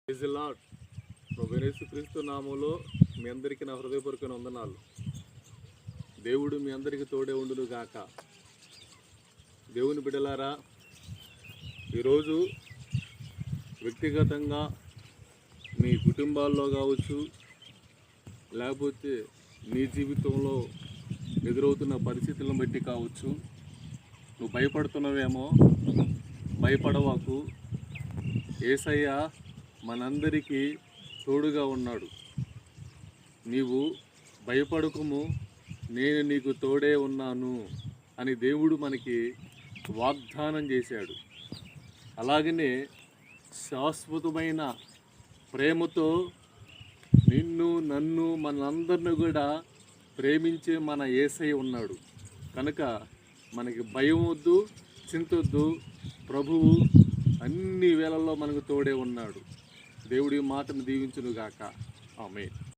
Praise the lord. ప్రభు యేసుక్రీస్తు నామములో మీ అందరికీ నా హృదయపూర్వక వందనాలు. దేవుడు మీ అందరికీ తోడే ఉండును గాక. దేవుని బిడ్డలారా, ఈరోజు వ్యక్తిగతంగా మీ కుటుంబాల్లో కావచ్చు, లేకపోతే నీ జీవితంలో ఎదురవుతున్న పరిస్థితులను బట్టి కావచ్చు, నువ్వు భయపడుతున్నావేమో. భయపడవాకు. యేసయ్య మనందరికీ తోడుగా ఉన్నాడు. నీవు భయపడకుము, నేను నీకు తోడే ఉన్నాను అని దేవుడు మనకి వాగ్దానం చేశాడు. అలాగనే శాశ్వతమైన ప్రేమతో నిన్ను, నన్ను, మనందరిని కూడా ప్రేమించే మన యేసయ్య ఉన్నాడు. కనుక మనకి భయం వద్దు, చింతొద్దు. ప్రభువు అన్ని వేళల్లో మనకు తోడే ఉన్నాడు. దేవుడి మాటను దీవించును గాక. ఆమేన్.